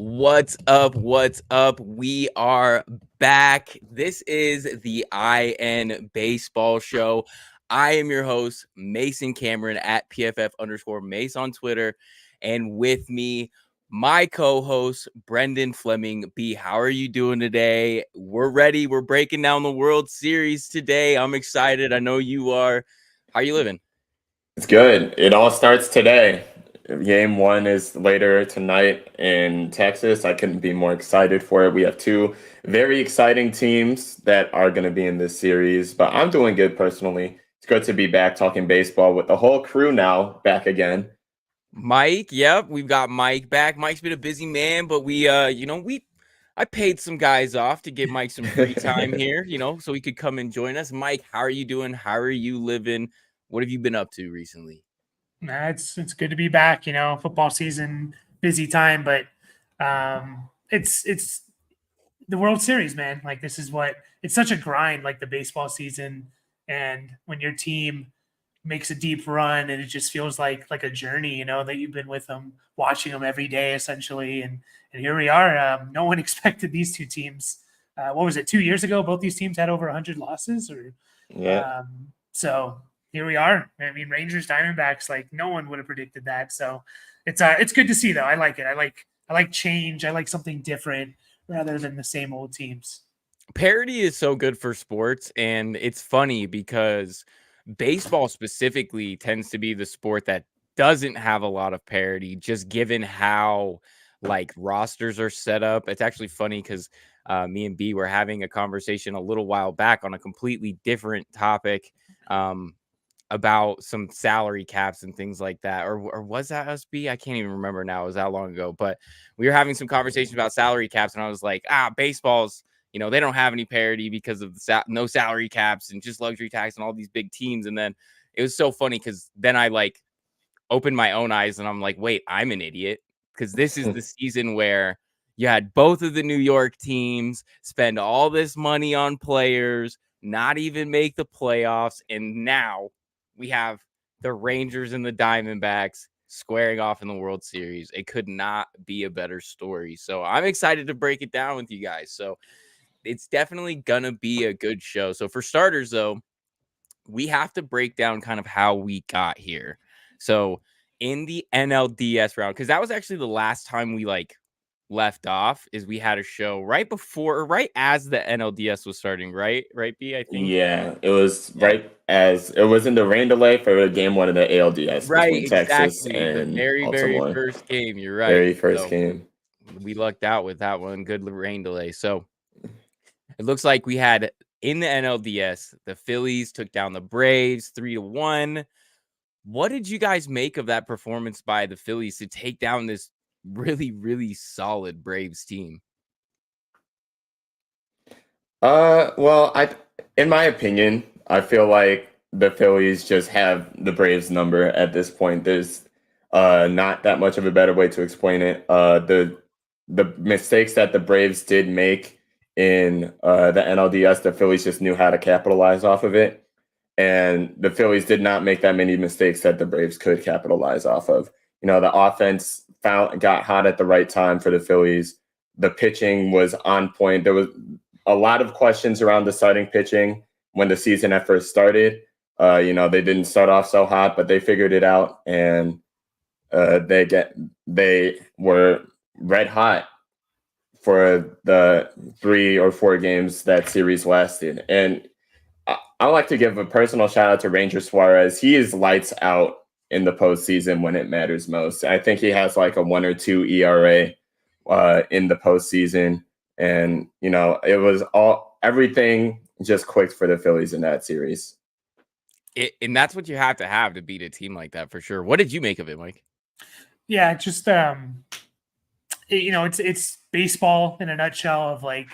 What's up? What's up? We are back. This is the IN Baseball Show. I am your host, Mason Cameron at PFF_Mace on Twitter. And with me, my co-host, Brenden Fleming. B, how are you doing today? We're ready. We're breaking down the World Series today. I'm excited. I know you are. How are you living? It's good. It all starts today. Game one is later tonight in Texas. I couldn't be more excited for it. We have two very exciting teams that are going to be in this series, but I'm doing good personally. It's good to be back talking baseball with the whole crew now back again. Mike, yep, we've got Mike back. Mike's been a busy man, but I paid some guys off to get Mike some free time here, so he could come and join us. Mike, how are you doing? How are you living? What have you been up to recently? It's good to be back. Football season, busy time, but it's the World Series, man. Like it's such a grind, like the baseball season, and when your team makes a deep run, and it just feels like a journey, that you've been with them, watching them every day, essentially, and here we are. No one expected these two teams. What was it? 2 years ago, both these teams had over 100 losses, or Yeah. so here we are. I mean, Rangers, Diamondbacks, like no one would have predicted that. So it's good to see though. I like it. I like change. I like something different rather than the same old teams. Parity is so good for sports, and it's funny because baseball specifically tends to be the sport that doesn't have a lot of parity, just given how like rosters are set up. It's actually funny because me and B were having a conversation a little while back on a completely different topic about some salary caps and things like that. Or was that us, B? I can't even remember now. It was that long ago. But we were having some conversations about salary caps, and I was like, baseball's, they don't have any parity because of the no salary caps and just luxury tax and all these big teams. And then it was so funny because then I like opened my own eyes and I'm like, wait, I'm an idiot, because this is the season where you had both of the New York teams spend all this money on players, not even make the playoffs. And now we have the Rangers and the Diamondbacks squaring off in the World Series. It could not be a better story. So I'm excited to break it down with you guys. So it's definitely gonna be a good show. So for starters, though, we have to break down kind of how we got here. So in the NLDS round, because that was actually the last time we like left off, is we had a show right before or right as the NLDS was starting, right? Right, B, I think. Yeah, it was Yeah. right as it was in the rain delay for game one of the ALDS Right, between Texas exactly. The and very, very Baltimore. first game. You're right. Very first So game. we lucked out with that one. Good rain delay. So it looks like we had in the NLDS, the Phillies took down the Braves 3-1. What did you guys make of that performance by the Phillies to take down this really, really solid Braves team? In my opinion, I feel like the Phillies just have the Braves number at this point. There's not that much of a better way to explain it. The mistakes that the Braves did make in the NLDS, the Phillies just knew how to capitalize off of it, and the Phillies did not make that many mistakes that the Braves could capitalize off of. The offense got hot at the right time for the Phillies. The pitching was on point. There was a lot of questions around the starting pitching when the season at first started. They didn't start off so hot, but they figured it out, and they were red hot for the 3 or 4 games that series lasted. And I like to give a personal shout out to Ranger Suarez. He is lights out in the postseason when it matters most. I think he has like a 1 or 2 ERA in the postseason. And, it was everything just clicked for the Phillies in that series. And that's what you have to beat a team like that for sure. What did you make of it, Mike? Yeah, just it's baseball in a nutshell. Of like,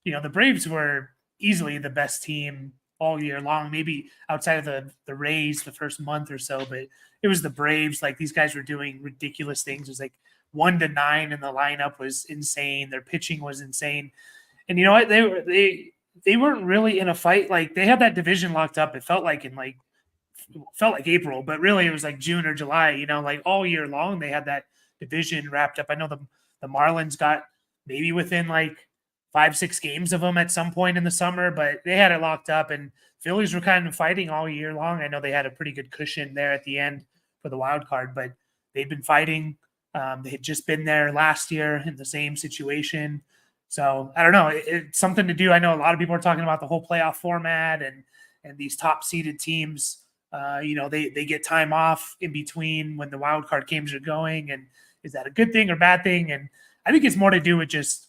the Braves were easily the best team all year long, maybe outside of the Rays the first month or so, but it was the Braves. Like, these guys were doing ridiculous things. It was like 1-9 in the lineup was insane. Their pitching was insane. And you know what? They weren't really in a fight. Like, they had that division locked up. It felt like April, but really it was like June or July, like all year long they had that division wrapped up. I know The Marlins got maybe within like 5-6 games of them at some point in the summer, but they had it locked up, and Phillies were kind of fighting all year long. I know they had a pretty good cushion there at the end for the wild card, but they've been fighting. They had just been there last year in the same situation. So I don't know. It's something to do. I know a lot of people are talking about the whole playoff format and these top seeded teams. They get time off in between when the wild card games are going. And is that a good thing or bad thing? And I think it's more to do with just,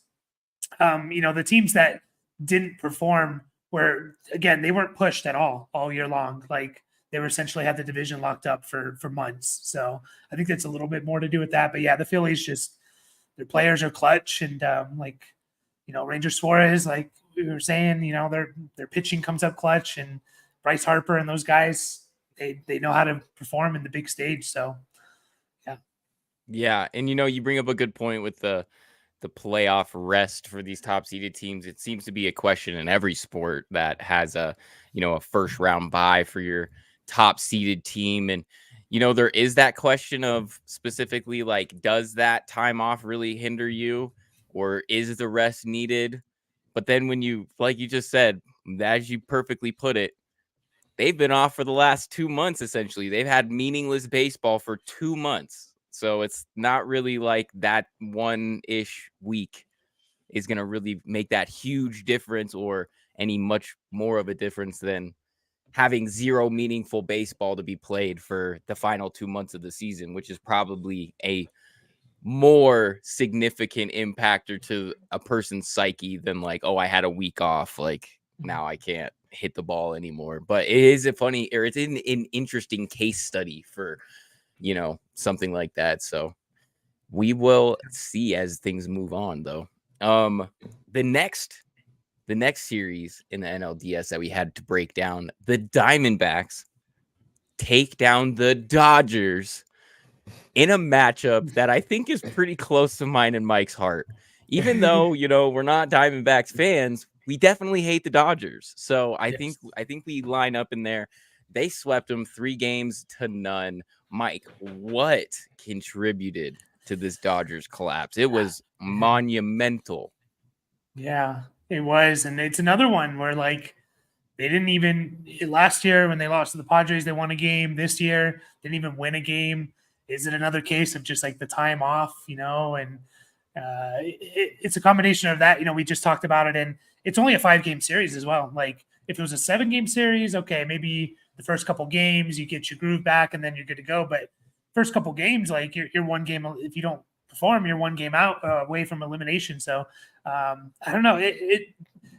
the teams that didn't perform where, again, they weren't pushed at all year long. Like they were essentially had the division locked up for months. So I think that's a little bit more to do with that. But yeah, the Phillies just, their players are clutch and Ranger Suarez, like we were saying, their pitching comes up clutch, and Bryce Harper and those guys, they know how to perform in the big stage. So, yeah. Yeah, and you bring up a good point with the playoff rest for these top seeded teams. It seems to be a question in every sport that has a first round bye for your top seeded team. And there is that question of specifically, like, does that time off really hinder you, or is the rest needed? But then when like you just said, as you perfectly put it, they've been off for the last 2 months. Essentially, they've had meaningless baseball for 2 months. So it's not really like that one-ish week is going to really make that huge difference or any much more of a difference than having zero meaningful baseball to be played for the final 2 months of the season, which is probably a more significant impactor to a person's psyche than like, oh, I had a week off. Like now I can't hit the ball anymore. But it is it's an interesting case study for, something like that. So we will see as things move on, though. The next series in the NLDS that we had to break down, the Diamondbacks take down the Dodgers in a matchup that I think is pretty close to mine and Mike's heart. Even though, we're not Diamondbacks fans, we definitely hate the Dodgers. So I think we line up in there. They swept them 3-0. Mike, what contributed to this Dodgers collapse? It was monumental. Yeah, it was. And it's another one where, like, they didn't even last year when they lost to the Padres, they won a game. This year, didn't even win a game. Is it another case of just like the time off, and it's a combination of that. We just talked about it, and it's only a 5-game series as well. Like if it was a 7-game series, okay, maybe the first couple games you get your groove back and then you're good to go. But first couple games, like you're one game. If you don't perform, you're one game out away from elimination. So I don't know.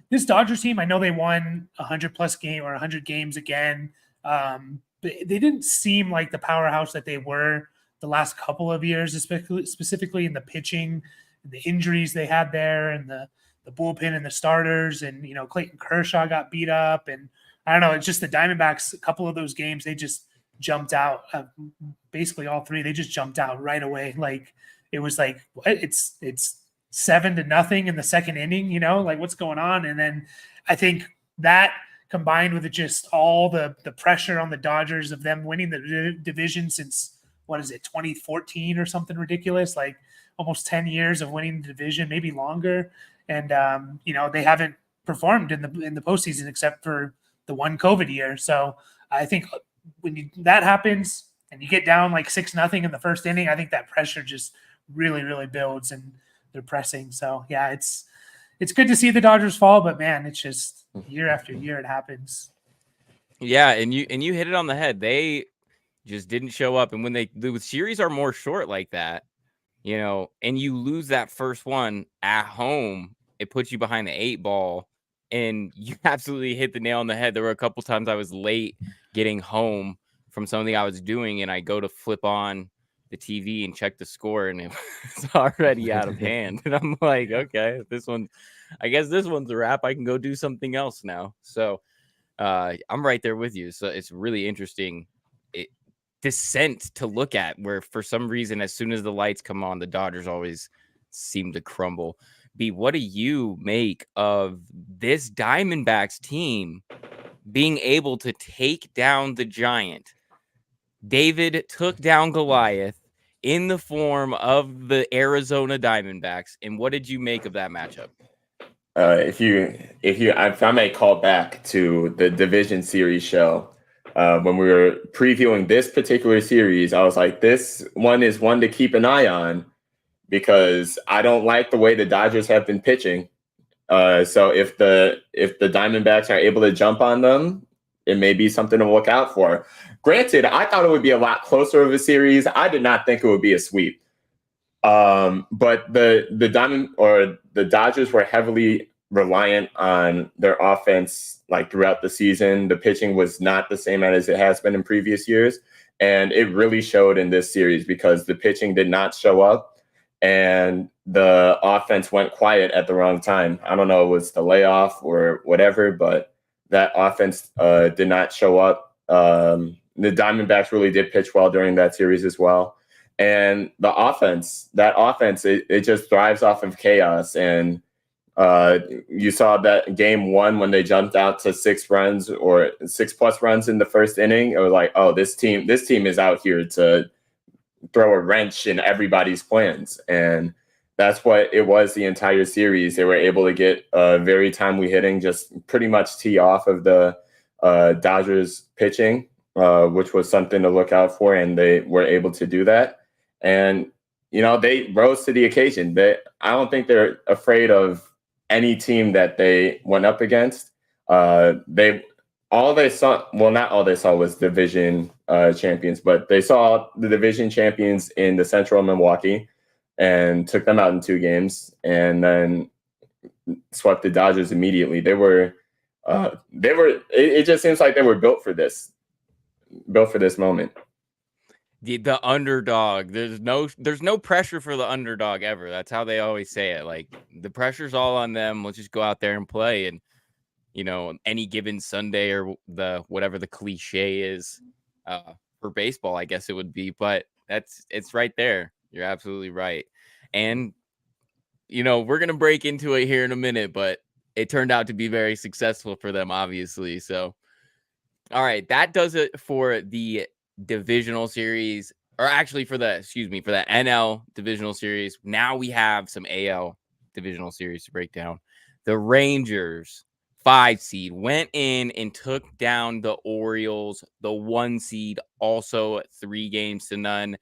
This Dodgers team, I know they won 100+ game or 100 games again. But they didn't seem like the powerhouse that they were the last couple of years, specifically in the pitching, the injuries they had there, and the bullpen and the starters. And, Clayton Kershaw got beat up. And I don't know, it's just the Diamondbacks, a couple of those games, they just jumped out. Basically all three, they just jumped out right away. Like it was like, what? It's 7-0 in the second inning, like what's going on? And then I think that combined with just all the pressure on the Dodgers of them winning the division since, 2014 or something ridiculous, like almost 10 years of winning the division, maybe longer. And, they haven't performed in the postseason except for the one COVID year. So I think when that happens and you get down like 6-0 in the first inning, I think that pressure just really, really builds and they're pressing. So yeah, it's good to see the Dodgers fall, but man, it's just year after year it happens. Yeah, and you hit it on the head. They just didn't show up, and when the series are more short like that, and you lose that first one at home, it puts you behind the 8 ball, and you absolutely hit the nail on the head. There were a couple times I was late getting home from something I was doing, and I go to flip on the TV and check the score, and it was already out of hand. And I'm like, okay, I guess this one's a wrap. I can go do something else now. So I'm right there with you. So it's really interesting descent to look at, where for some reason, as soon as the lights come on, the Dodgers always seem to crumble. B, what do you make of this Diamondbacks team being able to take down the Giant? David took down Goliath. in the form of the Arizona Diamondbacks. And what did you make of that matchup? If I may call back to the division series show, when we were previewing this particular series, I was like, this one is one to keep an eye on because I don't like the way the Dodgers have been pitching. So if the Diamondbacks are able to jump on them, it may be something to look out for. Granted, I thought it would be a lot closer of a series. I did not think it would be a sweep. But the Dodgers were heavily reliant on their offense like throughout the season. The pitching was not the same as it has been in previous years. And it really showed in this series because the pitching did not show up and the offense went quiet at the wrong time. I don't know, it was the layoff or whatever, but that offense did not show up. The Diamondbacks really did pitch well during that series as well. And that offense, it just thrives off of chaos. And you saw that game one when they jumped out to 6 runs or 6+ runs in the first inning. It was like, oh, this team is out here to throw a wrench in everybody's plans. And that's what it was the entire series. They were able to get very timely hitting, just pretty much tee off of the Dodgers pitching, which was something to look out for. And they were able to do that. And, they rose to the occasion. I don't think they're afraid of any team that they went up against. Not all they saw was division champions, but they saw the division champions in the Central Milwaukee and took them out in 2 games and then swept the Dodgers immediately. It just seems like they were built for this moment. The underdog. There's no pressure for the underdog ever. That's how they always say it. Like the pressure's all on them. Let's just go out there and play. And any given Sunday or whatever the cliche is for baseball, I guess it would be. But it's right there. You're absolutely right. And we're gonna break into it here in a minute, but it turned out to be very successful for them, obviously. So, all right, that does it for the divisional series, or actually for the NL divisional series. Now we have some AL divisional series to break down. The Rangers, 5 seed, went in and took down the Orioles, the 1 seed, also 3-0.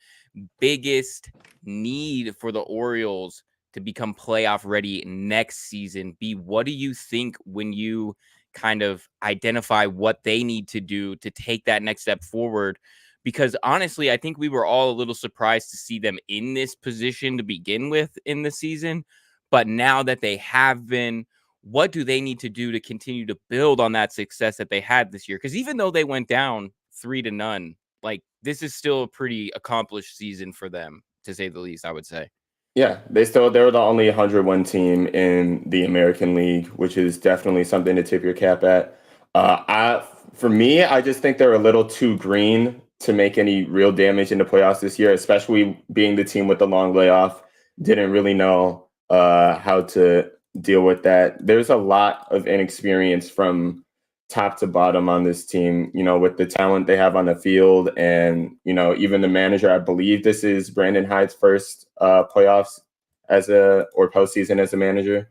Biggest need for the Orioles to become playoff ready next season. What do you think when you kind of identify what they need to do to take that next step forward? Because honestly, I think we were all a little surprised to see them in this position to begin with in the season. But now that they have been, what do they need to do to continue to build on that success that they had this year? Because even though they went down 3-0, like this is still a pretty accomplished season for them, to say the least, I would say. Yeah, they're the only 101 team in the American League, which is definitely something to tip your cap at. For me, I just think they're a little too green to make any real damage in the playoffs this year, especially being the team with the long layoff. Didn't really know how to deal with that. There's a lot of inexperience from top to bottom on this team, with the talent they have on the field. And, even the manager, I believe this is Brandon Hyde's first playoffs or postseason as a manager.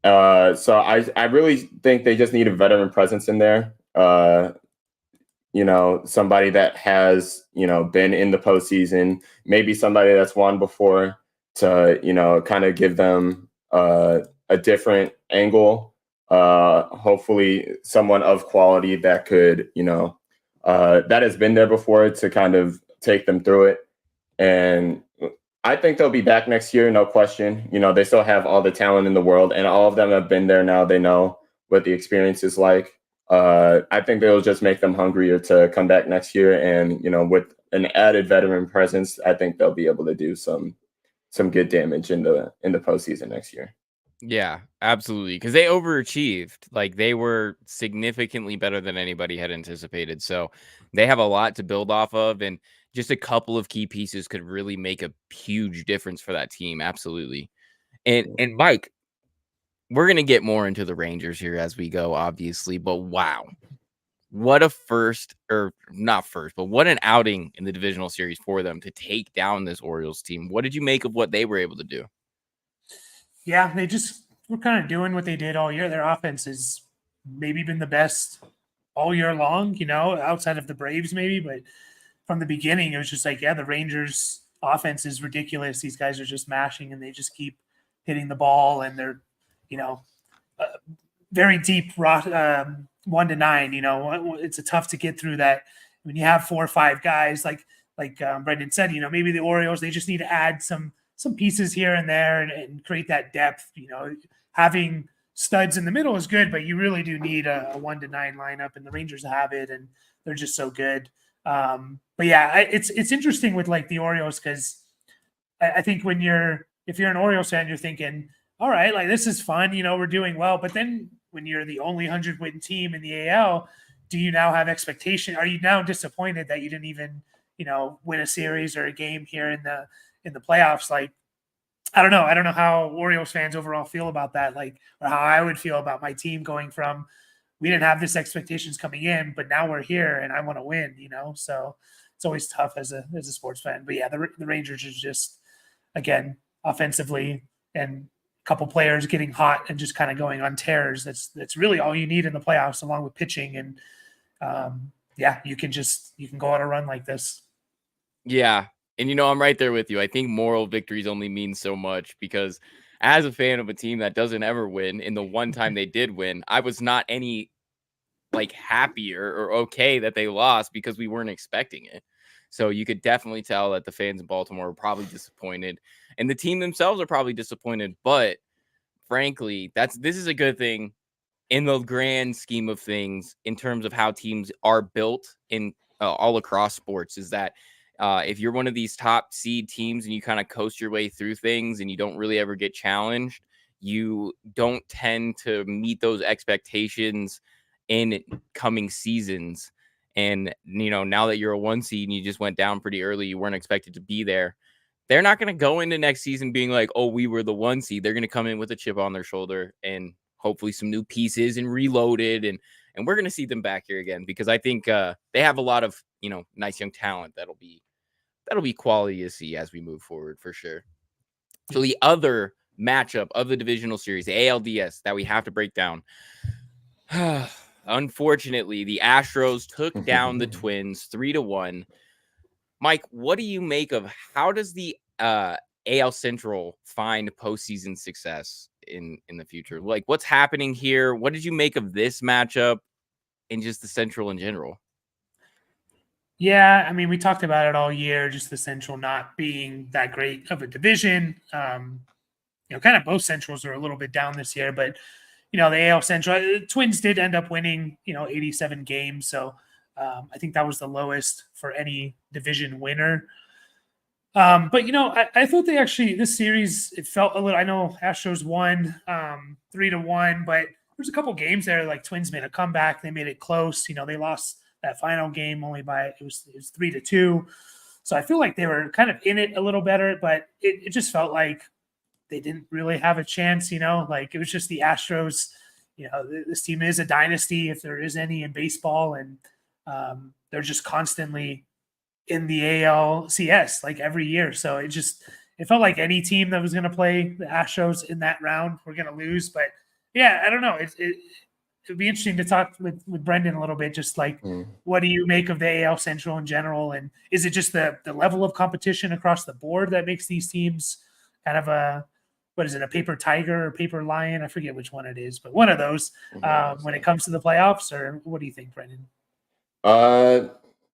So I really think they just need a veteran presence in there. Somebody that has, been in the postseason, maybe somebody that's won before to, kind of give them a different angle. Hopefully someone of quality that could, that has been there before to kind of take them through it. And I think they'll be back next year, no question. They still have all the talent in the world and all of them have been there now. They know what the experience is like. I think they'll just make them hungrier to come back next year. And, with an added veteran presence, I think they'll be able to do some good damage in the postseason next year. Yeah, absolutely. Because they overachieved. Like they were significantly better than anybody had anticipated. So they have a lot to build off of. And just a couple of key pieces could really make a huge difference for that team. Absolutely. And Mike, we're going to get more into the Rangers here as we go, obviously. But wow, what a first, or not first, but what an outing in the divisional series for them to take down this Orioles team. What did you make of what they were able to do? Yeah, they just were kind of doing what they did all year. Their offense has maybe been the best all year long, outside of the Braves, maybe. But from the beginning, it was just like, yeah, the Rangers' offense is ridiculous. These guys are just mashing and they just keep hitting the ball, and they're, uh, very deep 1-9. It's tough to get through that when you have 4 or 5 guys like Brenden said. Maybe the Orioles, they just need to add some pieces here and there and create that depth. Having studs in the middle is good, but you really do need a 1-9 lineup, and the Rangers have it, and they're just so good. But yeah, it's interesting with like the Orioles, because I think if you're an Orioles fan, you're thinking, all right, like this is fun, we're doing well. But then when you're the only 100-win team in the AL, do you now have expectation? Are you now disappointed that you didn't even, win a series or a game here in the playoffs? Like, I don't know. I don't know how Orioles fans overall feel about that, like, or how I would feel about my team going from, we didn't have this expectations coming in, but now we're here and I want to win, So it's always tough as a sports fan. But yeah, the Rangers is just, again, offensively, and a couple players getting hot and just kind of going on tears. That's really all you need in the playoffs, along with pitching. And yeah, you can go on a run like this. Yeah. And, I'm right there with you. I think moral victories only mean so much, because as a fan of a team that doesn't ever win, in the one time they did win, I was not any happier or okay that they lost, because we weren't expecting it. So you could definitely tell that the fans in Baltimore were probably disappointed, and the team themselves are probably disappointed. But frankly, this is a good thing in the grand scheme of things, in terms of how teams are built in all across sports, is that if you're one of these top seed teams and you kind of coast your way through things and you don't really ever get challenged, you don't tend to meet those expectations in coming seasons. And, now that you're a 1 seed and you just went down pretty early, you weren't expected to be there. They're not going to go into next season being like, oh, we were the 1 seed. They're going to come in with a chip on their shoulder and hopefully some new pieces and reloaded. And we're going to see them back here again, because I think they have a lot of, nice young talent that'll be quality to see as we move forward, for sure. So the other matchup of the divisional series, the ALDS, that we have to break down. Unfortunately, the Astros took down the Twins 3-1. Mike, what do you make of, how does the AL Central find postseason success in the future? Like, what's happening here? What did you make of this matchup and just the Central in general? Yeah, I mean, we talked about it all year, just the Central not being that great of a division. Kind of both Centrals are a little bit down this year, but the AL Central, Twins did end up winning, 87 games. So I think that was the lowest for any division winner. But I thought this series, it felt a little, I know Astros won 3-1, but there's a couple games there, like Twins made a comeback. They made it close. They lost that final game only by, it was 3-2. So I feel like they were kind of in it a little better, but it just felt like they didn't really have a chance, like it was just the Astros. This team is a dynasty, if there is any in baseball, and they're just constantly in the ALCS like every year. So it felt like any team that was going to play the Astros in that round were going to lose. But yeah, I don't know. It'd be interesting to talk with Brenden a little bit, just like, what do you make of the AL Central in general? And is it just the level of competition across the board that makes these teams kind of a paper tiger or paper lion? I forget which one it is, but one of those when it comes to the playoffs, or what do you think, Brenden?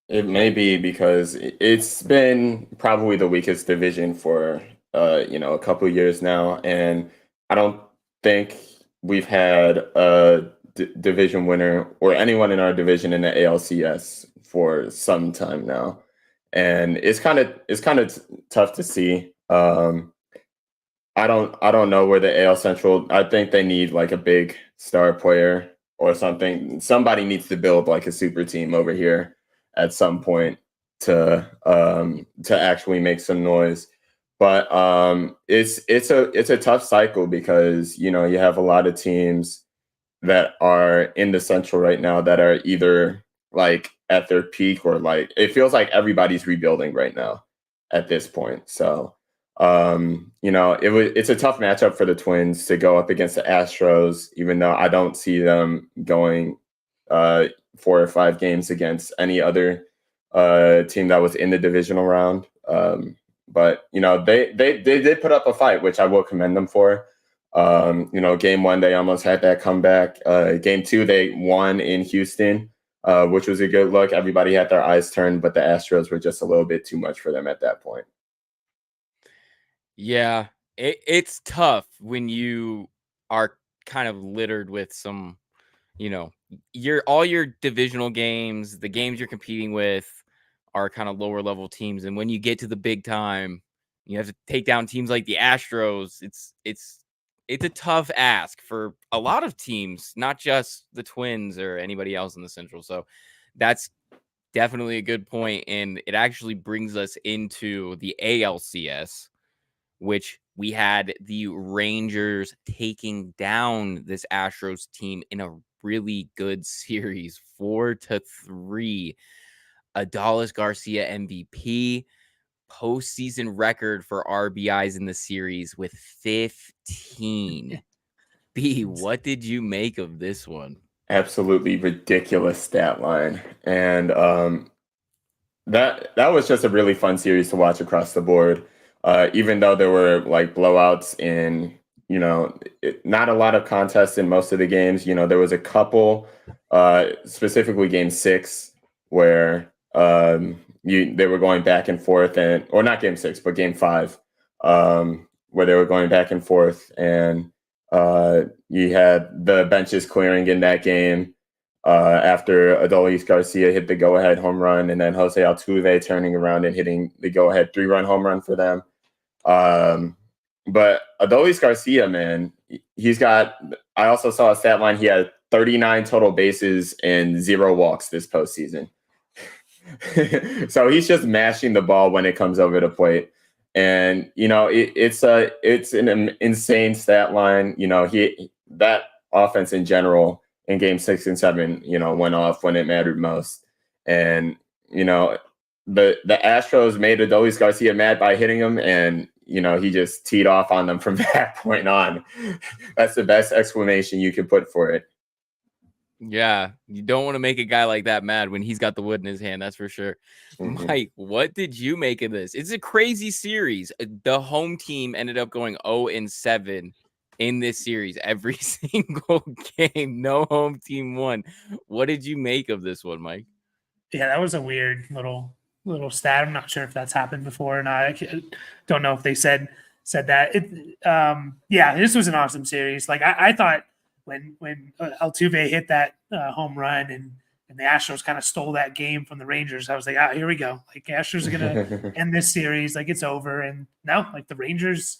It may be, because it's been probably the weakest division for a couple of years now, and I don't think we've had a division winner or anyone in our division in the ALCS for some time now, and it's kind of tough to see. I don't know where the AL Central. I think they need like a big star player or something. Somebody needs to build like a super team over here at some point to actually make some noise. But it's a tough cycle, because you have a lot of teams that are in the Central right now that are either like at their peak, or like it feels like everybody's rebuilding right now at this point. So it's a tough matchup for the Twins to go up against the Astros, even though I don't see them going 4 or 5 games against any other team that was in the divisional round. But they did put up a fight, which I will commend them for. Game 1 they almost had that comeback. Game 2 they won in Houston, which was a good look. Everybody had their eyes turned, but the Astros were just a little bit too much for them at that point. Yeah, it's tough when you are kind of littered with some, all your divisional games, the games you're competing with are kind of lower level teams. And when you get to the big time, you have to take down teams like the Astros. It's a tough ask for a lot of teams, not just the Twins or anybody else in the Central. So that's definitely a good point. And it actually brings us into the ALCS, which we had the Rangers taking down this Astros team in a really good series, 4-3. Adolis Garcia MVP, postseason record for RBIs in the series with 15. B, what did you make of this one? Absolutely ridiculous stat line. And that was just a really fun series to watch across the board. Even though there were like blowouts in, not a lot of contests in most of the games. There was a couple, specifically game 6, where they were going back and forth, or not game 6, but game 5, where they were going back and forth, and you had the benches clearing in that game after Adolis Garcia hit the go-ahead home run, and then Jose Altuve turning around and hitting the go-ahead 3-run home run for them. But Adolis Garcia, man, I also saw a stat line. He had 39 total bases and 0 walks this postseason. So he's just mashing the ball when it comes over the plate. And, it's an insane stat line. That offense in general in game 6 and 7, went off when it mattered most. And, the Astros made Adolis Garcia mad by hitting him, and, he just teed off on them from that point on. That's the best explanation you could put for it. Yeah, you don't want to make a guy like that mad when he's got the wood in his hand, that's for sure. Mm-hmm. Mike, what did you make of this? It's a crazy series. The home team ended up going 0-7 in this series every single game. No home team won. What did you make of this one, Mike? Yeah, that was a weird little stat. I'm not sure if that's happened before or not. I don't know if they said that. This was an awesome series. Like I thought when Altuve hit that home run and the Astros kind of stole that game from the Rangers, I was like, here we go. Like Astros are gonna end this series. Like it's over. And no, like the Rangers,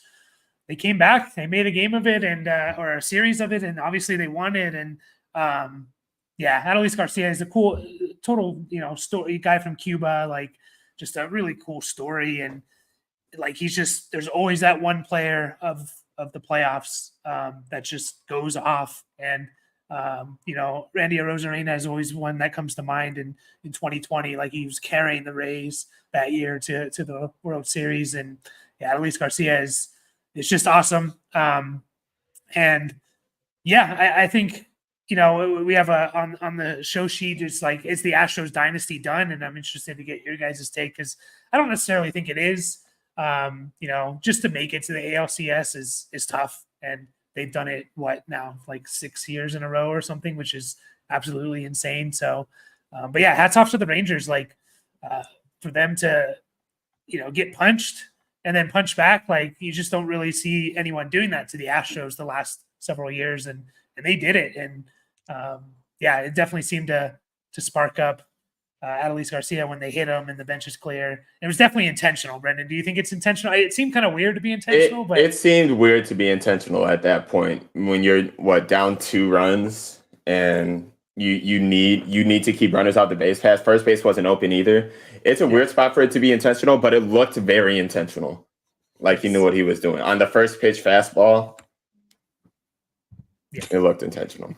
they came back. They made a game of it or a series of it, and obviously they won it. And Adolis Garcia is a cool, total, story guy from Cuba, like just a really cool story. And like, there's always that one player of the playoffs that just goes off. And, Randy Arozarena is always one that comes to mind in 2020. Like he was carrying the Rays that year to the World Series. And Adolis Garcia is just awesome. I think, we have on the show sheet, it's like, is the Astros dynasty done? And I'm interested to get your guys' take, because I don't necessarily think it is. Just to make it to the ALCS is tough. And they've done it, like 6 years in a row or something, which is absolutely insane. So, hats off to the Rangers, like for them to, get punched and then punch back. Like you just don't really see anyone doing that to the Astros the last several years. And they did it. And it definitely seemed to spark up Adolis Garcia when they hit him and the bench is clear. It was definitely intentional. Brenden, do you think it's intentional? It seemed kind of weird to be intentional, but it seemed weird to be intentional at that point when you're down 2 runs and you need to keep runners off the base pass. First base wasn't open either. It's a weird spot for it to be intentional, but it looked very intentional. Like he knew what he was doing on the first pitch fastball. Yeah. It looked intentional.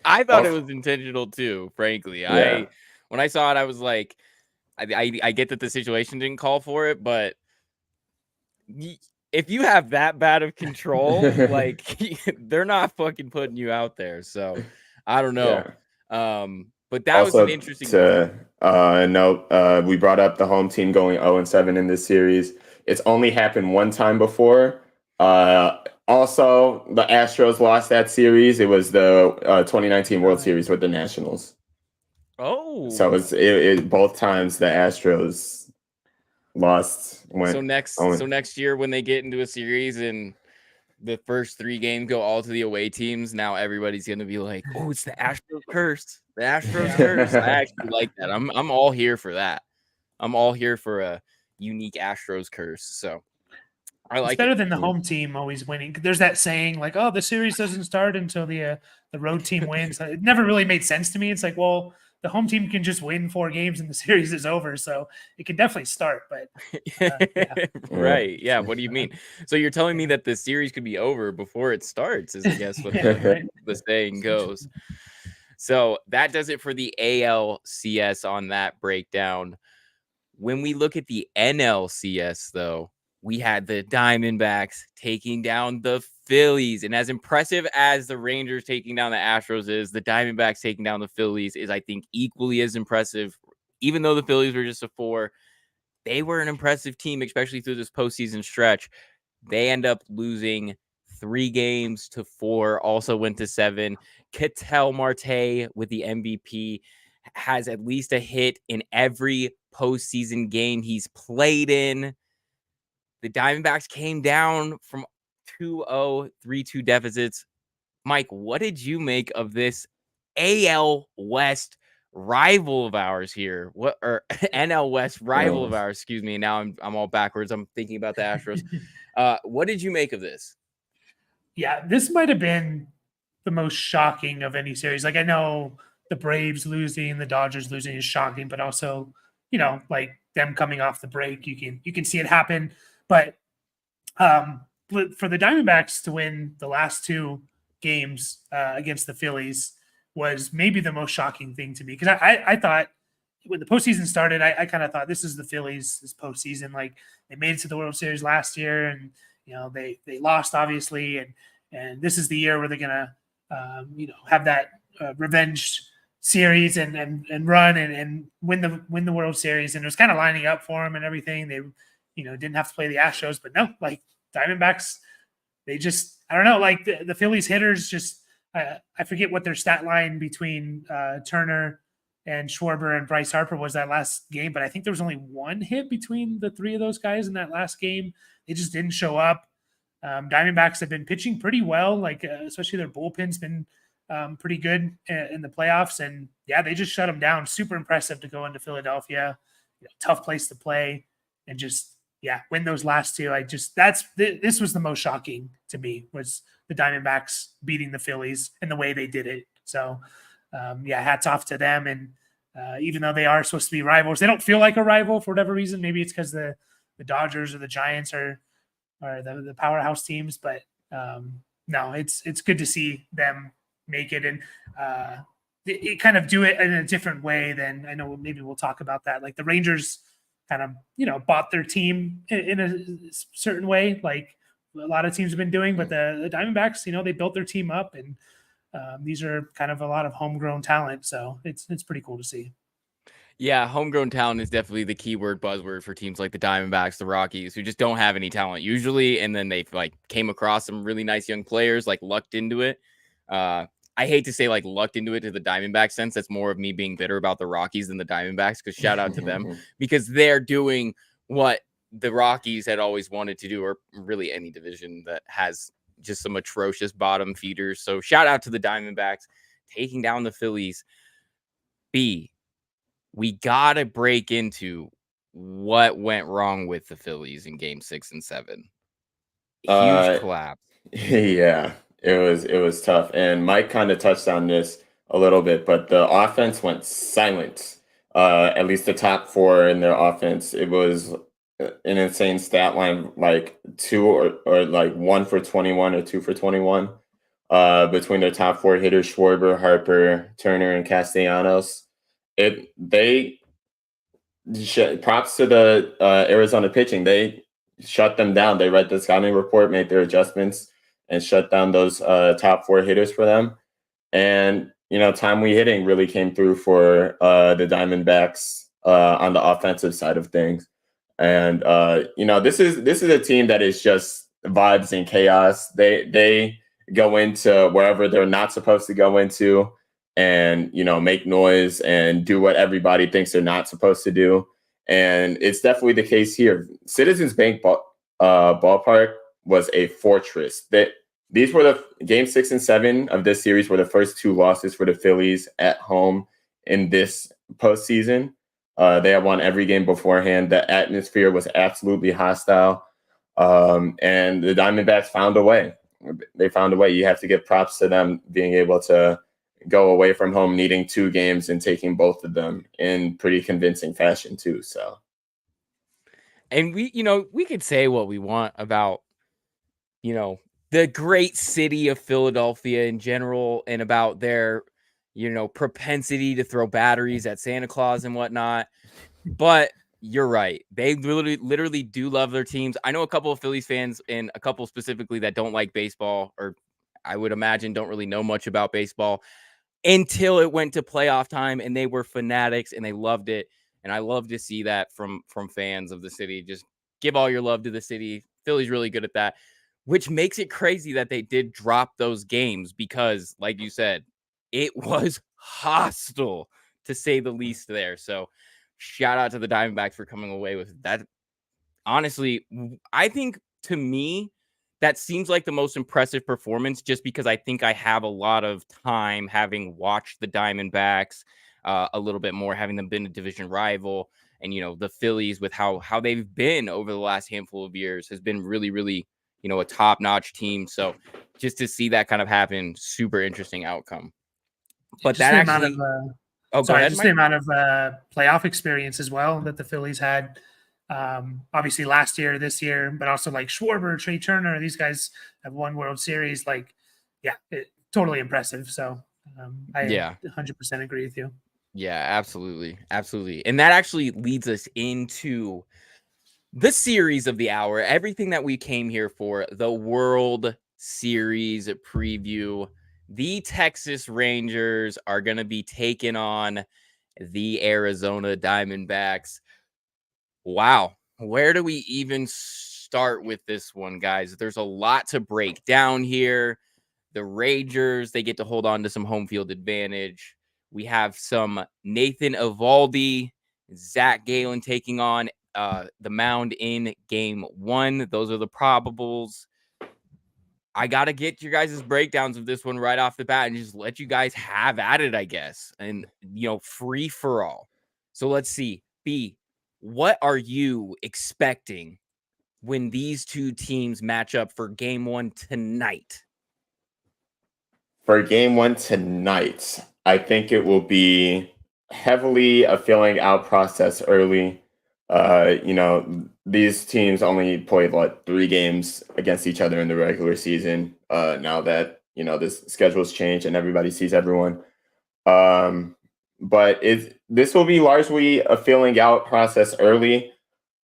I thought it was intentional too, frankly. Yeah. when I saw it, I was like, I get that the situation didn't call for it, but if you have that bad of control, like they're not fucking putting you out there. So I don't know. Yeah. But that was an Also, interesting to note, we brought up the home team going 0-7 in this series. It's only happened one time before. Also, the Astros lost that series. It was the 2019 World Series with the Nationals. Oh, So it both times the Astros lost. so next year when they get into a series and the first 3 games go all to the away teams, now everybody's gonna be like, "Oh, it's the Astros curse. The Astros curse." I actually like that. I'm all here for that. I'm all here for a unique Astros curse. So I like it's better it. than the home team always winning. There's that saying like, "Oh, the series doesn't start until the road team wins." It never really made sense to me. It's like, well, the home team can just win 4 games and the series is over, so it can definitely start. But yeah. Right? Yeah. What do you mean? So you're telling me that the series could be over before it starts? Is I guess what the saying goes. So that does it for the ALCS on that breakdown. When we look at the NLCS, though, we had the Diamondbacks taking down the Phillies. And as impressive as the Rangers taking down the Astros is, the Diamondbacks taking down the Phillies is, I think, equally as impressive. Even though the Phillies were just a 4, they were an impressive team, especially through this postseason stretch. They end up losing 3 games to 4, also went to 7. Ketel Marte with the MVP has at least a hit in every postseason game he's played in. The Diamondbacks came down from 2-0, 3-2 deficits. Mike, what did you make of this AL West rival of ours here? What or NL West rival of ours? Excuse me. Now I'm all backwards. I'm thinking about the Astros. What did you make of this? Yeah, this might have been the most shocking of any series. Like I know the Braves losing, the Dodgers losing is shocking, but also, like them coming off the break, you can see it happen. But for the Diamondbacks to win the last 2 games against the Phillies was maybe the most shocking thing to me because I thought when the postseason started, I kind of thought this is the Phillies' this postseason. Like they made it to the World Series last year, and they lost obviously, and this is the year where they're gonna have that revenge series and run and win the World Series, and it was kind of lining up for them and everything. They didn't have to play the Astros, but no, like Diamondbacks, they just I don't know, like the Phillies hitters just I forget what their stat line between Turner and Schwarber and Bryce Harper was that last game, but I think there was only 1 hit between the 3 of those guys in that last game. They just didn't show up. Diamondbacks have been pitching pretty well, like especially their bullpen's been pretty good in the playoffs, and yeah, they just shut them down. Super impressive to go into Philadelphia, tough place to play, and just win those last 2. This was the most shocking to me was the Diamondbacks beating the Phillies and the way they did it. So hats off to them. And even though they are supposed to be rivals, they don't feel like a rival for whatever reason. Maybe it's because the Dodgers or the Giants are the powerhouse teams, but no, it's good to see them make it and it kind of do it in a different way than I know. Maybe we'll talk about that. Like the Rangers kind of bought their team in a certain way, like a lot of teams have been doing, but the Diamondbacks, they built their team up, and these are kind of a lot of homegrown talent. So it's pretty cool to see. Yeah, homegrown talent is definitely the keyword buzzword for teams like the Diamondbacks, the Rockies, who just don't have any talent usually, and then they've came across some really nice young players, lucked into it. I hate to say lucked into it to the Diamondback sense. That's more of me being bitter about the Rockies than the Diamondbacks, because shout out to them because they're doing what the Rockies had always wanted to do, or really any division that has just some atrocious bottom feeders. So shout out to the Diamondbacks taking down the Phillies. We got to break into what went wrong with the Phillies in game 6 and 7. Huge collapse. Yeah, it was tough. And Mike kind of touched on this a little bit, but the offense went silent. At least the top 4 in their offense. It was an insane stat line, 2 or 1 for 21 or 2 for 21 between their top 4 hitters, Schwarber, Harper, Turner, and Castellanos. they props to the Arizona pitching. They shut them down. They read the scouting report, made their adjustments, and shut down those top 4 hitters for them. And timely hitting really came through for the Diamondbacks on the offensive side of things. And this is a team that is just vibes and chaos. They go into wherever they're not supposed to go into, and make noise and do what everybody thinks they're not supposed to do. And it's definitely the case here. Citizens Bank ballpark was a fortress. These were the game 6 and 7 of this series were the first 2 losses for the Phillies at home in this postseason. They had won every game beforehand. The atmosphere was absolutely hostile. And the Diamondbacks found a way. They found a way. You have to give props to them being able to go away from home, needing 2 games and taking both of them in pretty convincing fashion too. So, and we could say what we want about, the great city of Philadelphia in general and about their, propensity to throw batteries at Santa Claus and whatnot. But you're right. They literally do love their teams. I know a couple of Phillies fans and a couple specifically that don't like baseball, or I would imagine don't really know much about baseball until it went to playoff time, and they were fanatics and they loved it. And I love to see that from fans of the city. Just give all your love to the city. Philly's really good at that, which makes it crazy that they did drop those games because, like you said, it was hostile to say the least there. So shout out to the Diamondbacks for coming away with that. Honestly, I think to me, that seems like the most impressive performance just because I think I have a lot of time having watched the Diamondbacks a little bit more, having them been a division rival. And, the Phillies with how they've been over the last handful of years has been really, really, a top-notch team. So just to see that kind of happen, super interesting outcome. But just that actually... go ahead, just Mike. The amount of playoff experience as well that the Phillies had. Obviously last year, this year, but also like Schwarber, Trey Turner, these guys have won World Series. Totally impressive. So I 100% agree with you. Yeah, absolutely. Absolutely. And that actually leads us into the series of the hour, everything that we came here for, the World Series preview. The Texas Rangers are going to be taking on the Arizona Diamondbacks. Wow. Where do we even start with this one, guys? There's a lot to break down here. The Rangers, they get to hold on to some home field advantage. We have some Nathan Eovaldi, Zach Gallen taking on the mound in game 1. Those are the probables. I got to get your guys' breakdowns of this one right off the bat and just let you guys have at it, I guess. And, free for all. So let's see. B, what are you expecting when these two teams match up for game 1 tonight? For game 1 tonight, I think it will be heavily a filling out process early. These teams only played 3 games against each other in the regular season. Now that this schedule's changed and everybody sees everyone, but this will be largely a filling out process early.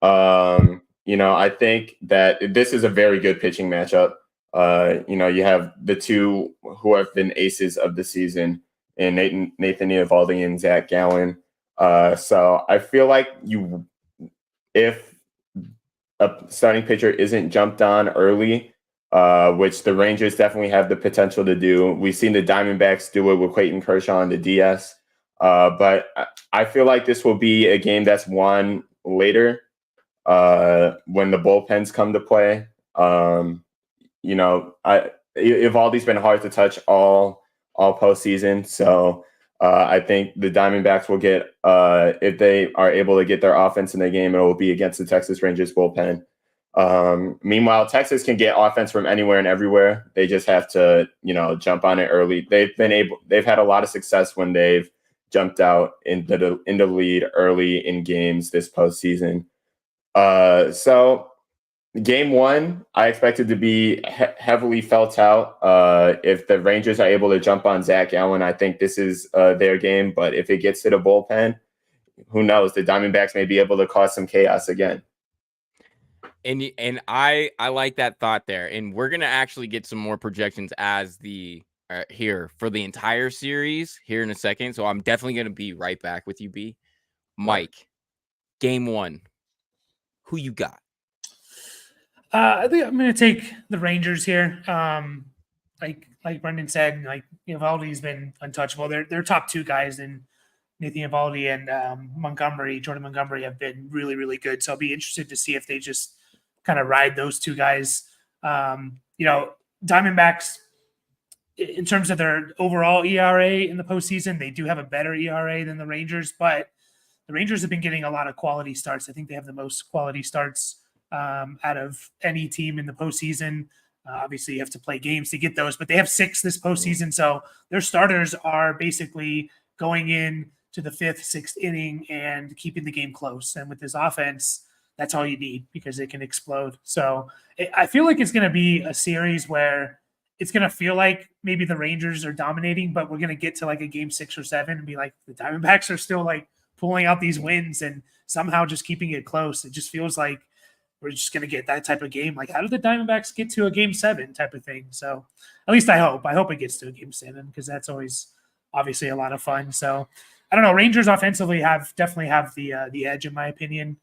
I think that this is a very good pitching matchup. You have the 2 who have been aces of the season, and Nathan Eovaldi and Zach Gallen. So I feel like if a starting pitcher isn't jumped on early, which the Rangers definitely have the potential to do. We've seen the Diamondbacks do it with Clayton Kershaw and the DS. But I feel like this will be a game that's won later when the bullpens come to play. Eovaldi's been hard to touch all postseason. So I think the Diamondbacks will get, if they are able to get their offense in the game, it will be against the Texas Rangers bullpen. Meanwhile, Texas can get offense from anywhere and everywhere. They just have to, jump on it early. They've had a lot of success when they've jumped out into the lead early in games this postseason. So Game one, I expect it to be heavily felt out. If the Rangers are able to jump on Zach Allen, I think this is their game. But if it gets to the bullpen, who knows? The Diamondbacks may be able to cause some chaos again. And I like that thought there. And we're gonna actually get some more projections as the here for the entire series here in a second. So I'm definitely gonna be right back with you, B. Mike, game one. Who you got? I think I'm going to take the Rangers here. Like Brendan said, like Eovaldi's been untouchable. They're top two guys in Nathan Eovaldi and Jordan Montgomery have been really, really good. So I'll be interested to see if they just kind of ride those two guys. Diamondbacks, in terms of their overall ERA in the postseason, they do have a better ERA than the Rangers, but the Rangers have been getting a lot of quality starts. I think they have the most quality starts out of any team in the postseason. Obviously, you have to play games to get those, but they have 6 this postseason. So their starters are basically going in to the 5th, 6th inning and keeping the game close. And with this offense, that's all you need because it can explode. So I feel like it's going to be a series where it's going to feel like maybe the Rangers are dominating, but we're going to get to like a game 6 or 7 and be like, the Diamondbacks are still like pulling out these wins and somehow just keeping it close. It just feels like we're just going to get that type of game. Like, how did the Diamondbacks get to a game 7 type of thing? So at least I hope it gets to a game 7 because that's always obviously a lot of fun. So I don't know. Rangers offensively definitely have the edge in my opinion.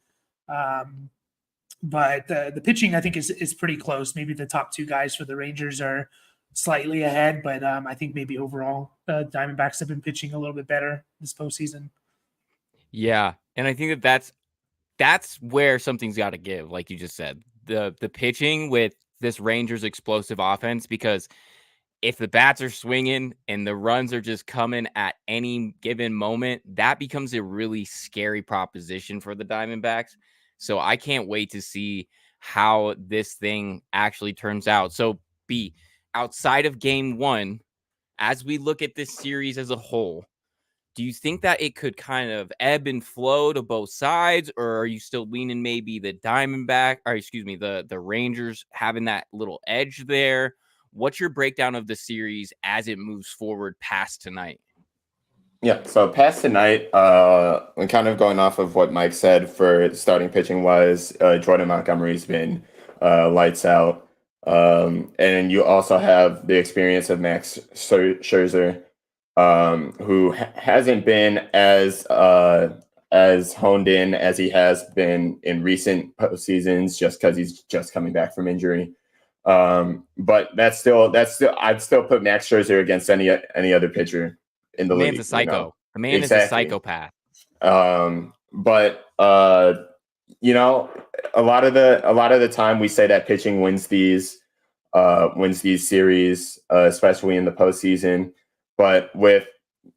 But the pitching I think is pretty close. Maybe the top 2 guys for the Rangers are slightly ahead, but I think maybe overall the Diamondbacks have been pitching a little bit better this postseason. Yeah, and I think that's where something's got to give, like you just said, the pitching with this Rangers explosive offense, because if the bats are swinging and the runs are just coming at any given moment, that becomes a really scary proposition for the Diamondbacks. So I can't wait to see how this thing actually turns out. So B, outside of game one, as we look at this series as a whole, do you think that it could kind of ebb and flow to both sides, or are you still leaning maybe the the Rangers having that little edge there? What's your breakdown of the series as it moves forward past tonight? Yeah, so past tonight, and kind of going off of what Mike said for starting pitching wise, Jordan Montgomery's been lights out. And you also have the experience of Max Scherzer, who hasn't been as honed in as he has been in recent postseasons, just because he's just coming back from injury. But that's still I'd still put Max Scherzer against any other pitcher in the league. Man's a psycho. You know? The man Exactly. is a psychopath. But a lot of the time we say that pitching wins these series, especially in the postseason. But with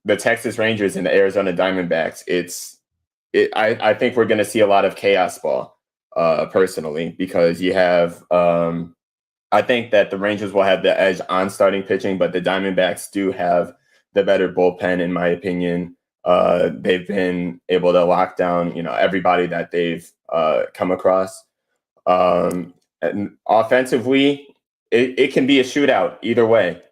the Texas Rangers and the Arizona Diamondbacks, I think we're going to see a lot of chaos ball, personally, because you have. I think that the Rangers will have the edge on starting pitching, but the Diamondbacks do have the better bullpen, in my opinion. They've been able to lock down, everybody that they've come across. And offensively, it can be a shootout either way.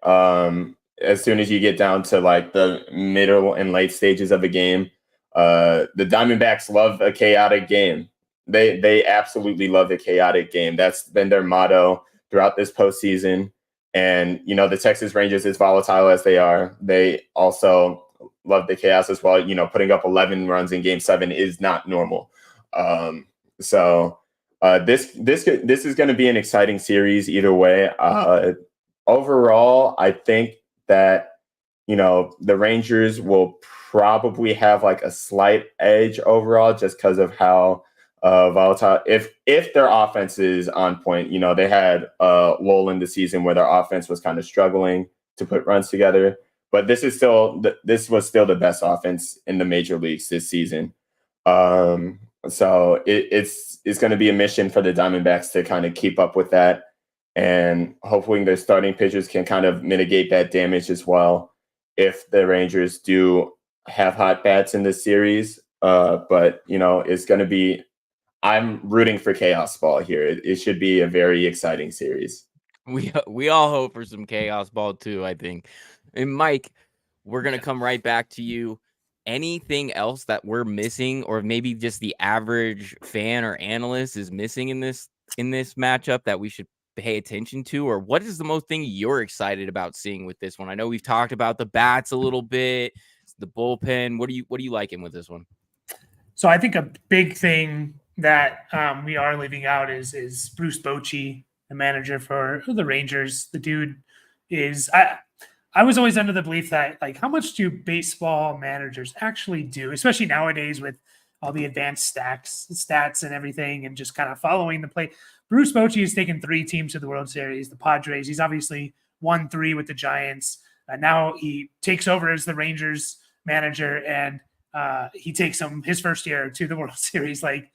As soon as you get down to like the middle and late stages of a game, the Diamondbacks love a chaotic game. They absolutely love a chaotic game. That's been their motto throughout this postseason. And, the Texas Rangers, as volatile as they are, they also love the chaos as well. Putting up 11 runs in game 7 is not normal. So this is going to be an exciting series either way. Overall, I think that, the Rangers will probably have like a slight edge overall just because of how volatile. If their offense is on point, they had a lull in the season where their offense was kind of struggling to put runs together. But this was still the best offense in the major leagues this season. So it's going to be a mission for the Diamondbacks to kind of keep up with that, and hopefully their starting pitchers can kind of mitigate that damage as well if the Rangers do have hot bats in this series. But it's going to be. I'm rooting for chaos ball here. It should be a very exciting series. We all hope for some chaos ball too, I think. And Mike, we're gonna come right back to you. Anything else that we're missing, or maybe just the average fan or analyst is missing in this matchup that we should pay attention to? Or what is the most thing you're excited about seeing with this one? I know we've talked about the bats a little bit, the bullpen. What are you liking with this one? So I think a big thing that we are leaving out is Bruce Bochy, the manager for the Rangers. The dude is I was always under the belief that, like, how much do baseball managers actually do, especially nowadays with all the advanced stats and everything, and just kind of following the play. Bruce Bochy has taken 3 teams to the World Series, the Padres. He's obviously won 3 with the Giants. Now he takes over as the Rangers manager, and he takes them his first year to the World Series. Like,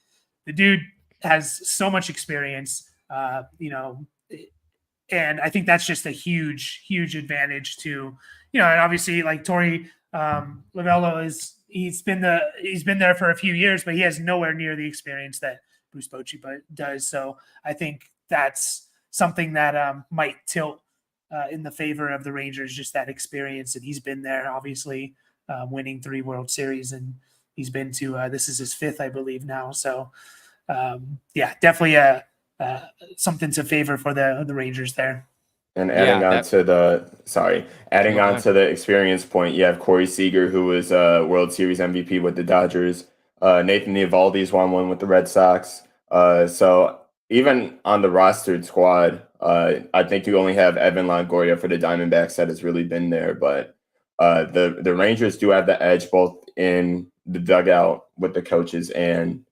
the dude has so much experience, and I think that's just a huge, huge advantage to, and obviously, like, Torey Lovello he's been there for a few years, but he has nowhere near the experience that Bruce Bochy does. So I think that's something that might tilt in the favor of the Rangers, just that experience. And he's been there, obviously, winning 3 World Series, and he's been to this is his 5th, I believe, now. So definitely something to favor for the Rangers there. And adding on to the experience point, you have Corey Seager, who was a World Series MVP with the Dodgers. Nathan Eovaldi's won one with the Red Sox. So even on the rostered squad, I think you only have Evan Longoria for the Diamondbacks that has really been there. But the Rangers do have the edge both in the dugout with the coaches and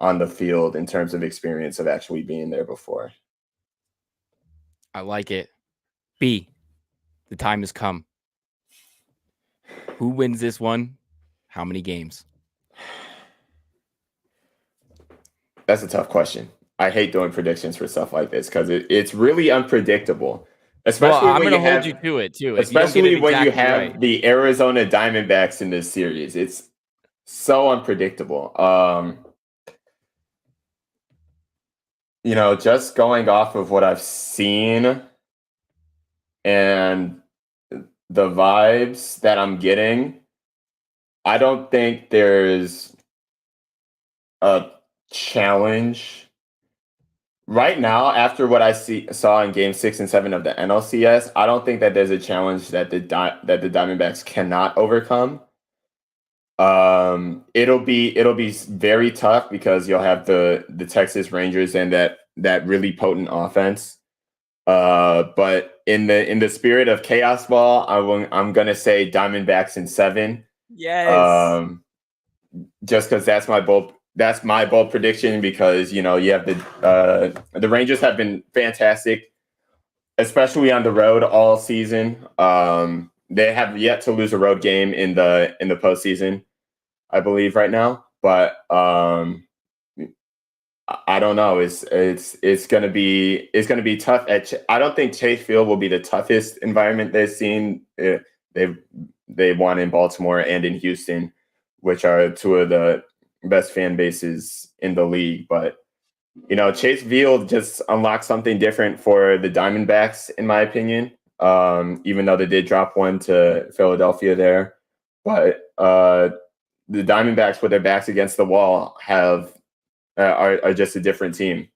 on the field in terms of experience of actually being there before. I like it. B, the time has come. Who wins this one? How many games? That's a tough question. I hate doing predictions for stuff like this because it's really unpredictable. Especially I'm going to hold you to it too. Especially when you have the Arizona Diamondbacks in this series. It's so unpredictable. Just going off of what I've seen and the vibes that I'm getting, I don't think there's a challenge right now. After what I saw in Game 6 and 7 of the NLCS, I don't think that there's a challenge that the Diamondbacks cannot overcome. It'll be very tough because you'll have the Texas Rangers and that really potent offense. But in the spirit of chaos ball, I'm gonna say Diamondbacks in 7. Yes. Just because that's my bold prediction, because you have the Rangers have been fantastic, especially on the road all season. They have yet to lose a road game in the postseason, I believe, right now. But I don't know. It's gonna be tough. I don't think Chase Field will be the toughest environment they've seen. They won in Baltimore and in Houston, which are 2 of the best fan bases in the league. But Chase Field just unlocked something different for the Diamondbacks, in my opinion. Even though they did drop one to Philadelphia there, but the Diamondbacks, with their backs against the wall, are just a different team.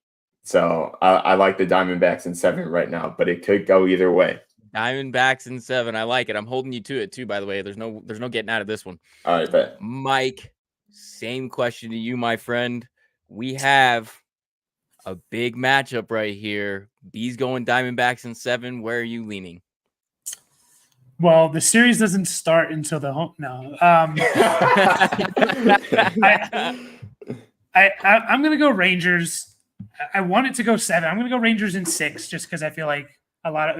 So I like the Diamondbacks in 7 right now, but it could go either way. Diamondbacks in 7. I like it. I'm holding you to it too, by the way. There's no getting out of this one. All right, bet. Mike, same question to you, my friend. We have a big matchup right here. B's going Diamondbacks in 7. Where are you leaning? Well, the series doesn't start until the home. No. I'm going to go Rangers. I want it to go 7. I'm going to go Rangers in 6, just because I feel like a lot of,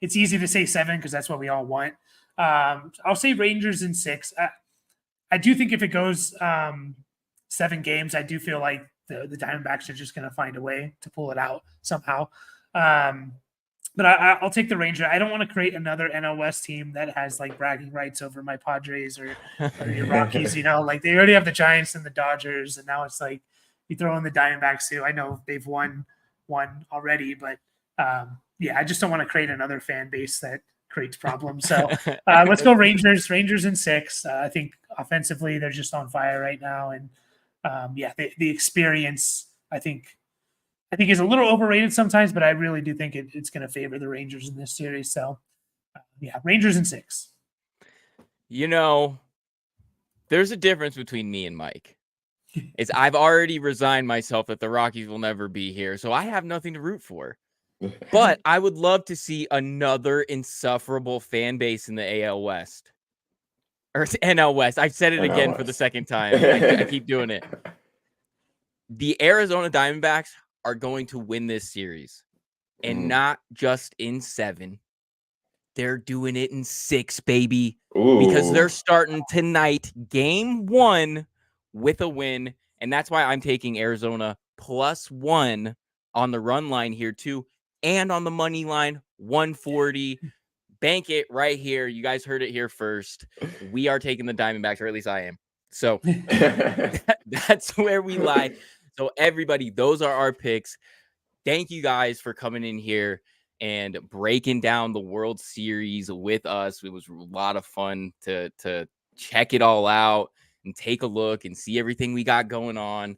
it's easy to say 7 because that's what we all want. I'll say Rangers in 6. I do think if it goes 7 games, I do feel like the Diamondbacks are just going to find a way to pull it out somehow. But I'll take the Ranger. I don't want to create another NL West team that has like bragging rights over my Padres or your Rockies. Like, they already have the Giants and the Dodgers, and now it's like, you throw in the Diamondbacks too. I know they've won one already, but yeah, I just don't want to create another fan base that creates problems. So let's go Rangers. Rangers in 6. I think offensively they're just on fire right now, and yeah, the experience I think is a little overrated sometimes, but I really do think it's going to favor the Rangers in this series. So yeah, Rangers in 6. You know, there's a difference between me and Mike. Is I've already resigned myself that the Rockies will never be here, so I have nothing to root for. But I would love to see another insufferable fan base in the AL West. Or NL West. I've said it again for the second time. I keep doing it. The Arizona Diamondbacks are going to win this series. And not just in 7. They're doing it in 6, baby. Ooh. Because they're starting tonight, game 1, with a win. And that's why I'm taking Arizona +1 on the run line here, too. And on the money line, 140. Bank it right here. You guys heard it here first. We are taking the Diamondbacks, or at least I am. So that's where we lie. So everybody, those are our picks. Thank you guys for coming in here and breaking down the World Series with us. It was a lot of fun to check it all out and take a look and see everything we got going on.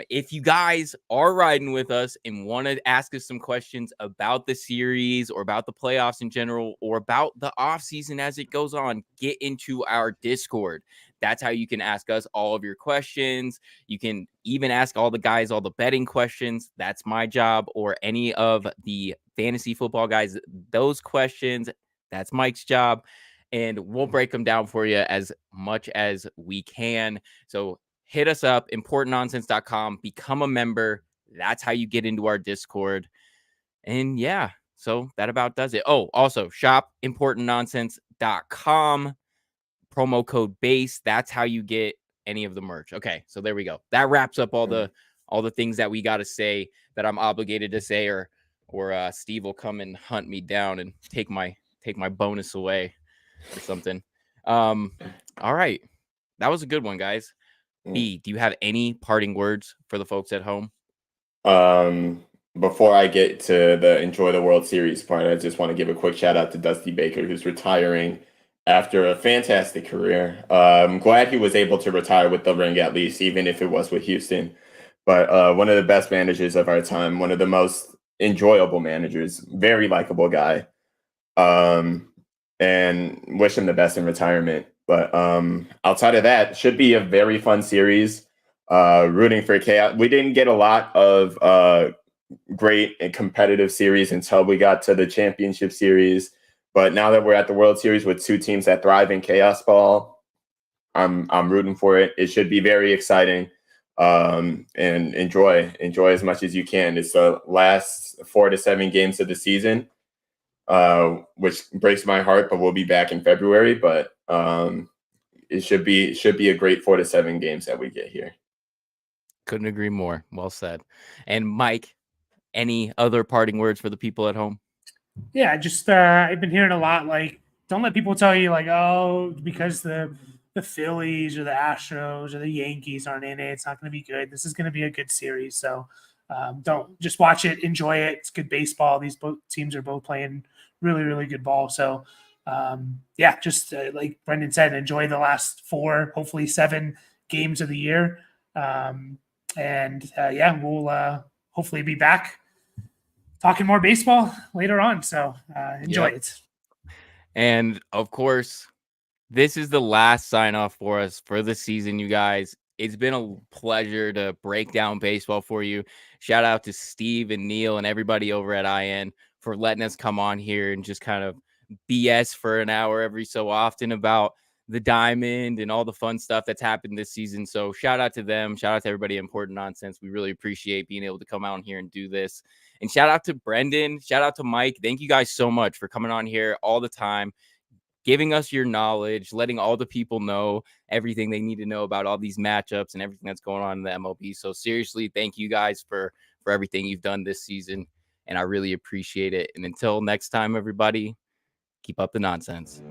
If you guys are riding with us and want to ask us some questions about the series or about the playoffs in general or about the offseason as it goes on, get into our Discord. That's how you can ask us all of your questions. You can even ask all the guys all the betting questions. That's my job, or any of the fantasy football guys. Those questions, that's Mike's job. And we'll break them down for you as much as we can. So hit us up, importantnonsense.com, become a member. That's how you get into our Discord. And yeah, so that about does it. Oh, also shop importantnonsense.com, promo code BASE. That's how you get any of the merch. Okay, so there we go. That wraps up all the things that we got to say that I'm obligated to say, or Steve will come and hunt me down and take my bonus away or something. All right. That was a good one, guys. B, do you have any parting words for the folks at home? Before I get to the enjoy the World Series part, I just want to give a quick shout out to Dusty Baker, who's retiring after a fantastic career. I'm glad he was able to retire with the ring, at least, even if it was with Houston. But one of the best managers of our time, one of the most enjoyable managers, very likable guy. And wish him the best in retirement. But outside of that, should be a very fun series. Rooting for chaos. We didn't get a lot of great and competitive series until we got to the championship series. But now that we're at the World Series with 2 teams that thrive in chaos ball, I'm rooting for it. It should be very exciting. And enjoy as much as you can. It's the last 4 to 7 games of the season, which breaks my heart, but we'll be back in February. But it should be a great 4 to 7 games that we get here. Couldn't agree more. Well said. And Mike, any other parting words for the people at home? Yeah, just I've been hearing a lot, like, don't let people tell you, like, oh, because the Phillies or the Astros or the Yankees aren't in it, it's not going to be good. This is going to be a good series. So don't just watch it, enjoy it. It's good baseball. These both teams are both playing really, really good ball. So yeah, just like Brenden said, enjoy the last 4, hopefully 7 games of the year. Yeah, we'll hopefully be back talking more baseball later on. So enjoy it. And of course, this is the last sign off for us for the season, you guys. It's been a pleasure to break down baseball for you. Shout out to Steve and Neil and everybody over at IN for letting us come on here and just kind of BS for an hour every so often about the Diamond and all the fun stuff that's happened this season. So shout out to them. Shout out to everybody at Important Nonsense. We really appreciate being able to come out here and do this. And shout out to Brenden. Shout out to Mike. Thank you guys so much for coming on here all the time, giving us your knowledge, letting all the people know everything they need to know about all these matchups and everything that's going on in the MLB. So seriously, thank you guys for everything you've done this season. And I really appreciate it. And until next time, everybody, keep up the nonsense.